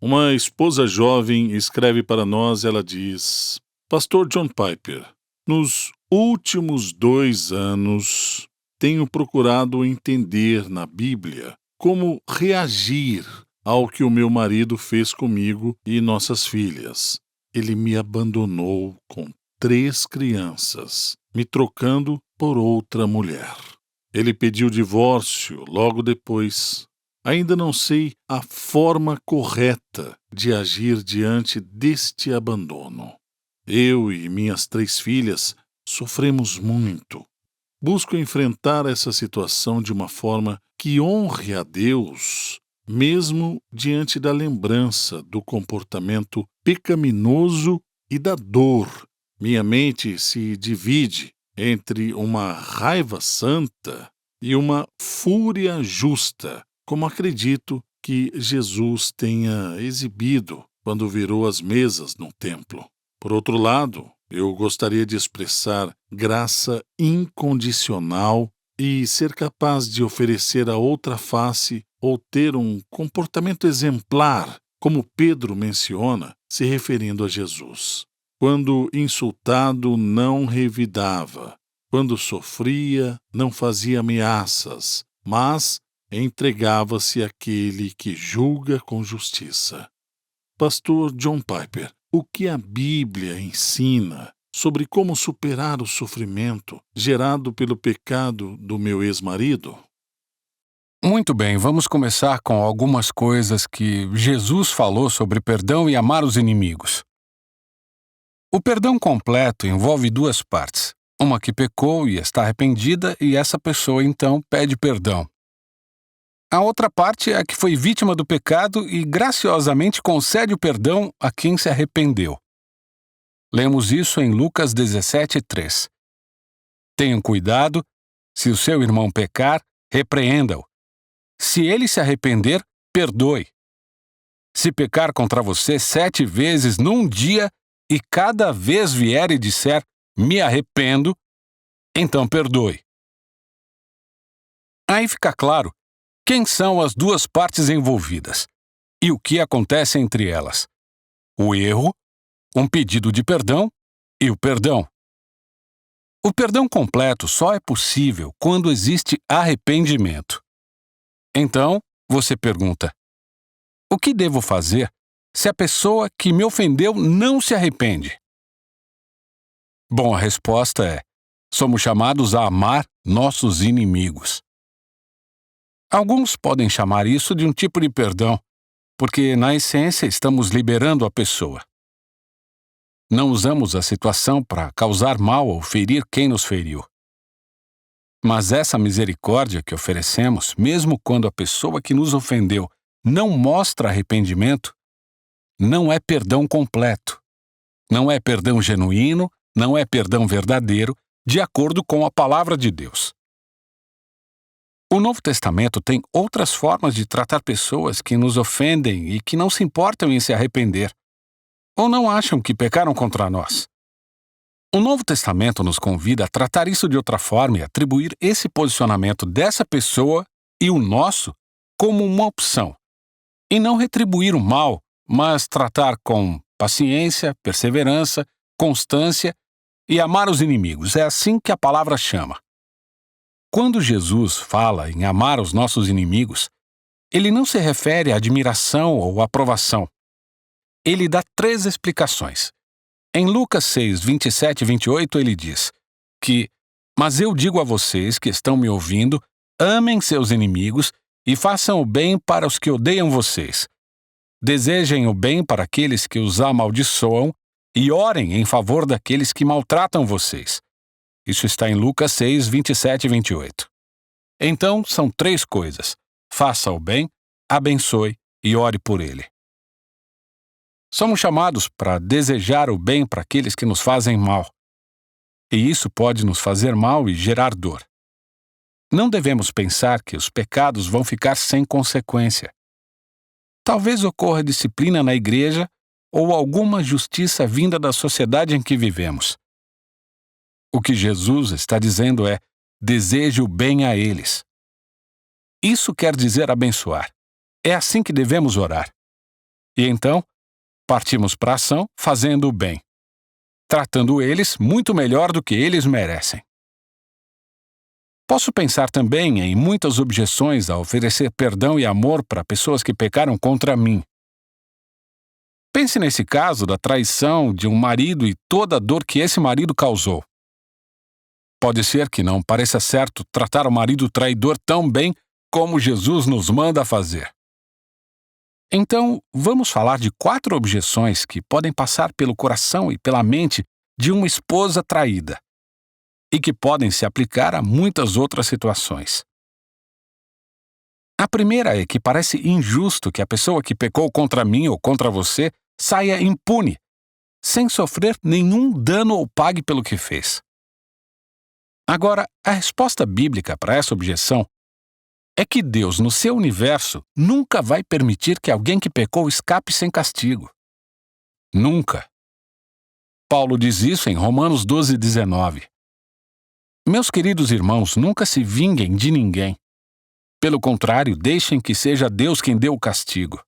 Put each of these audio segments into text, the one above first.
Uma esposa jovem escreve para nós, ela diz: Pastor John Piper, nos últimos 2 anos tenho procurado entender na Bíblia como reagir ao que o meu marido fez comigo e nossas filhas. Ele me abandonou com 3 crianças, me trocando por outra mulher. Ele pediu divórcio logo depois. Ainda não sei a forma correta de agir diante deste abandono. Eu e minhas 3 filhas sofremos muito. Busco enfrentar essa situação de uma forma que honre a Deus, mesmo diante da lembrança do comportamento pecaminoso e da dor. Minha mente se divide entre uma raiva santa e uma fúria justa, como acredito que Jesus tenha exibido quando virou as mesas no templo. Por outro lado, eu gostaria de expressar graça incondicional e ser capaz de oferecer a outra face ou ter um comportamento exemplar, como Pedro menciona, se referindo a Jesus. Quando insultado, não revidava. Quando sofria, não fazia ameaças, mas entregava-se àquele que julga com justiça. Pastor John Piper, o que a Bíblia ensina sobre como superar o sofrimento gerado pelo pecado do meu ex-marido? Muito bem, vamos começar com algumas coisas que Jesus falou sobre perdão e amar os inimigos. O perdão completo envolve 2 partes. Uma que pecou e está arrependida, e essa pessoa, então, pede perdão. A outra parte é a que foi vítima do pecado e graciosamente concede o perdão a quem se arrependeu. Lemos isso em Lucas 17:3. Tenham cuidado, se o seu irmão pecar, repreenda-o. Se ele se arrepender, perdoe. Se pecar contra você 7 vezes num dia e cada vez vier e disser, me arrependo, então perdoe. Aí fica claro quem são as 2 partes envolvidas e o que acontece entre elas: o erro, um pedido de perdão e o perdão. O perdão completo só é possível quando existe arrependimento. Então, você pergunta: o que devo fazer se a pessoa que me ofendeu não se arrepende? Bom, a resposta é: somos chamados a amar nossos inimigos. Alguns podem chamar isso de um tipo de perdão, porque, na essência, estamos liberando a pessoa. Não usamos a situação para causar mal ou ferir quem nos feriu. Mas essa misericórdia que oferecemos, mesmo quando a pessoa que nos ofendeu não mostra arrependimento, não é perdão completo. Não é perdão genuíno, não é perdão verdadeiro, de acordo com a palavra de Deus. O Novo Testamento tem outras formas de tratar pessoas que nos ofendem e que não se importam em se arrepender, ou não acham que pecaram contra nós. O Novo Testamento nos convida a tratar isso de outra forma e atribuir esse posicionamento dessa pessoa e o nosso como uma opção, e não retribuir o mal, mas tratar com paciência, perseverança, constância e amar os inimigos. É assim que a palavra chama. Quando Jesus fala em amar os nossos inimigos, ele não se refere à admiração ou aprovação. Ele dá 3 explicações. Em Lucas 6, 27 e 28, ele diz que: mas eu digo a vocês que estão me ouvindo, amem seus inimigos e façam o bem para os que odeiam vocês. Desejem o bem para aqueles que os amaldiçoam e orem em favor daqueles que maltratam vocês. Isso está em Lucas 6, 27 e 28. Então, são 3 coisas: faça o bem, abençoe e ore por ele. Somos chamados para desejar o bem para aqueles que nos fazem mal. E isso pode nos fazer mal e gerar dor. Não devemos pensar que os pecados vão ficar sem consequência. Talvez ocorra disciplina na igreja ou alguma justiça vinda da sociedade em que vivemos. O que Jesus está dizendo é: deseje o bem a eles. Isso quer dizer abençoar. É assim que devemos orar. E então, partimos para a ação fazendo o bem, tratando eles muito melhor do que eles merecem. Posso pensar também em muitas objeções a oferecer perdão e amor para pessoas que pecaram contra mim. Pense nesse caso da traição de um marido e toda a dor que esse marido causou. Pode ser que não pareça certo tratar o marido traidor tão bem como Jesus nos manda fazer. Então, vamos falar de 4 objeções que podem passar pelo coração e pela mente de uma esposa traída e que podem se aplicar a muitas outras situações. A primeira é que parece injusto que a pessoa que pecou contra mim ou contra você saia impune, sem sofrer nenhum dano ou pague pelo que fez. Agora, a resposta bíblica para essa objeção é que Deus, no seu universo, nunca vai permitir que alguém que pecou escape sem castigo. Nunca. Paulo diz isso em Romanos 12:19. Meus queridos irmãos, nunca se vinguem de ninguém. Pelo contrário, deixem que seja Deus quem dê o castigo.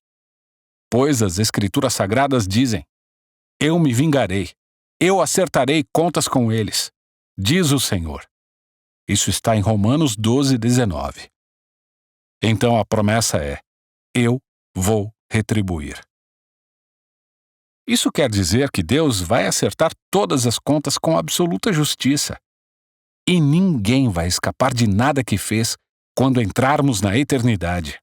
Pois as Escrituras Sagradas dizem: Eu me vingarei, eu acertarei contas com eles, diz o Senhor. Isso está em Romanos 12:19. Então a promessa é: eu vou retribuir. Isso quer dizer que Deus vai acertar todas as contas com absoluta justiça. E ninguém vai escapar de nada que fez quando entrarmos na eternidade.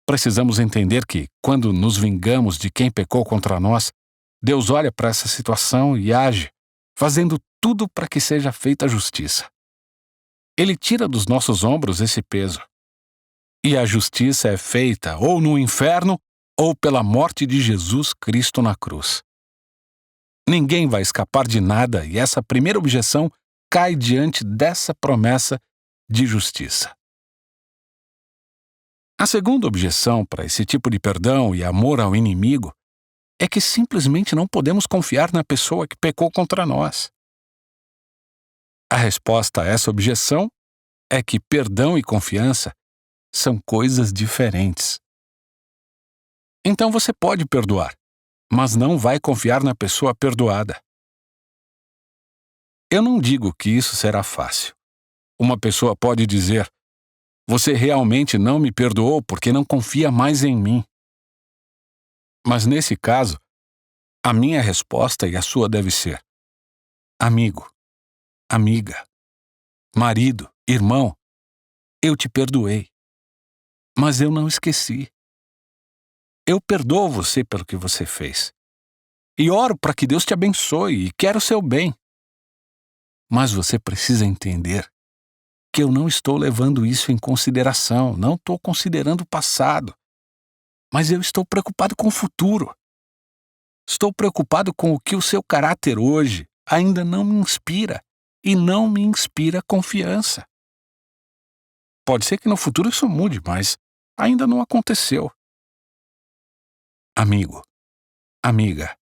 Precisamos entender que, quando nos vingamos de quem pecou contra nós, Deus olha para essa situação e age, fazendo tudo para que seja feita a justiça. Ele tira dos nossos ombros esse peso. E a justiça é feita ou no inferno ou pela morte de Jesus Cristo na cruz. Ninguém vai escapar de nada e essa primeira objeção cai diante dessa promessa de justiça. A segunda objeção para esse tipo de perdão e amor ao inimigo é que simplesmente não podemos confiar na pessoa que pecou contra nós. A resposta a essa objeção é que perdão e confiança são coisas diferentes. Então você pode perdoar, mas não vai confiar na pessoa perdoada. Eu não digo que isso será fácil. Uma pessoa pode dizer: você realmente não me perdoou porque não confia mais em mim. Mas nesse caso, a minha resposta e a sua deve ser: amigo, amiga, marido, irmão, eu te perdoei. Mas eu não esqueci. Eu perdoo você pelo que você fez. E oro para que Deus te abençoe e quero o seu bem. Mas você precisa entender que eu não estou levando isso em consideração, não estou considerando o passado. Mas eu estou preocupado com o futuro. Estou preocupado com o que o seu caráter hoje ainda não me inspira e não me inspira confiança. Pode ser que no futuro isso mude, mas ainda não aconteceu. Amigo, amiga,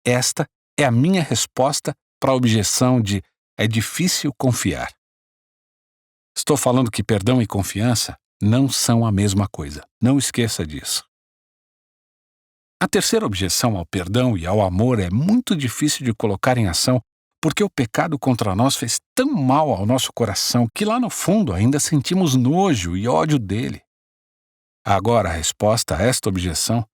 esta é a minha resposta para a objeção de é difícil confiar. Estou falando que perdão e confiança não são a mesma coisa. Não esqueça disso. A terceira objeção ao perdão e ao amor é muito difícil de colocar em ação porque o pecado contra nós fez tão mal ao nosso coração que lá no fundo ainda sentimos nojo e ódio dele. Agora, a resposta a esta objeção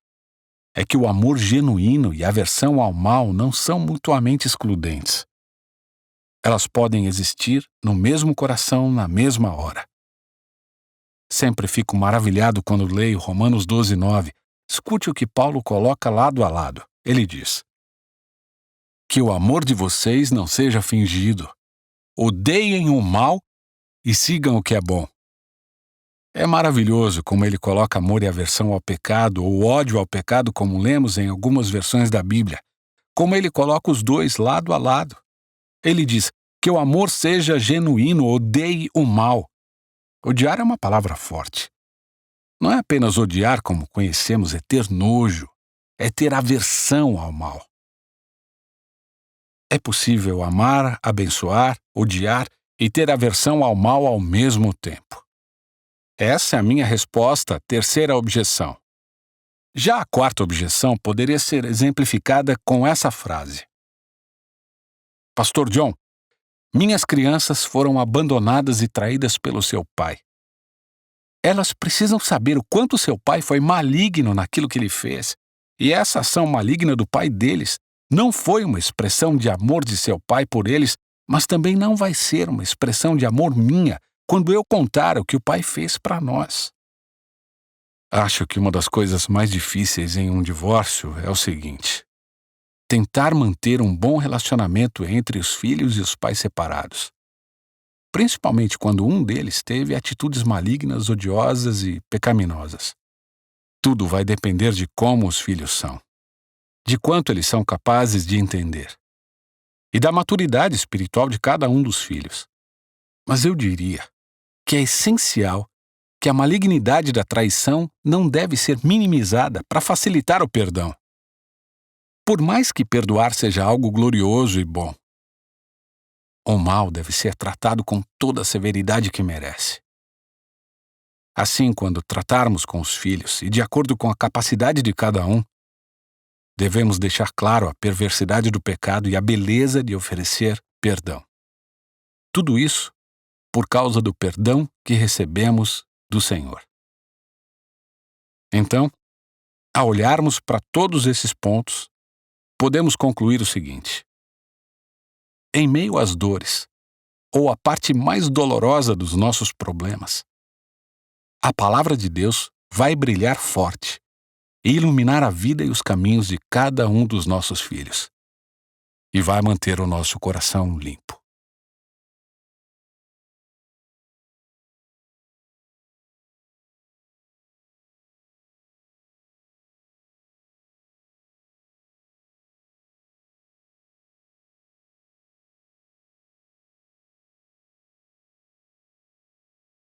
é que o amor genuíno e a aversão ao mal não são mutuamente excludentes. Elas podem existir no mesmo coração na mesma hora. Sempre fico maravilhado quando leio Romanos 12:9. Escute o que Paulo coloca lado a lado. Ele diz: que o amor de vocês não seja fingido. Odeiem o mal e sigam o que é bom. É maravilhoso como ele coloca amor e aversão ao pecado ou ódio ao pecado, como lemos em algumas versões da Bíblia. Como ele coloca os dois lado a lado. Ele diz que o amor seja genuíno, odeie o mal. Odiar é uma palavra forte. Não é apenas odiar como conhecemos, é ter nojo, é ter aversão ao mal. É possível amar, abençoar, odiar e ter aversão ao mal ao mesmo tempo. Essa é a minha resposta à terceira objeção. Já a quarta objeção poderia ser exemplificada com essa frase: Pastor John, minhas crianças foram abandonadas e traídas pelo seu pai. Elas precisam saber o quanto seu pai foi maligno naquilo que ele fez. E essa ação maligna do pai deles não foi uma expressão de amor de seu pai por eles, mas também não vai ser uma expressão de amor minha quando eu contar o que o pai fez para nós. Acho que uma das coisas mais difíceis em um divórcio é o seguinte: tentar manter um bom relacionamento entre os filhos e os pais separados. Principalmente quando um deles teve atitudes malignas, odiosas e pecaminosas. Tudo vai depender de como os filhos são, de quanto eles são capazes de entender, e da maturidade espiritual de cada um dos filhos. Mas eu diria que é essencial que a malignidade da traição não deve ser minimizada para facilitar o perdão. Por mais que perdoar seja algo glorioso e bom, o mal deve ser tratado com toda a severidade que merece. Assim, quando tratarmos com os filhos, e de acordo com a capacidade de cada um, devemos deixar claro a perversidade do pecado e a beleza de oferecer perdão. Tudo isso por causa do perdão que recebemos do Senhor. Então, ao olharmos para todos esses pontos, podemos concluir o seguinte: em meio às dores, ou à parte mais dolorosa dos nossos problemas, a palavra de Deus vai brilhar forte e iluminar a vida e os caminhos de cada um dos nossos filhos. E vai manter o nosso coração limpo.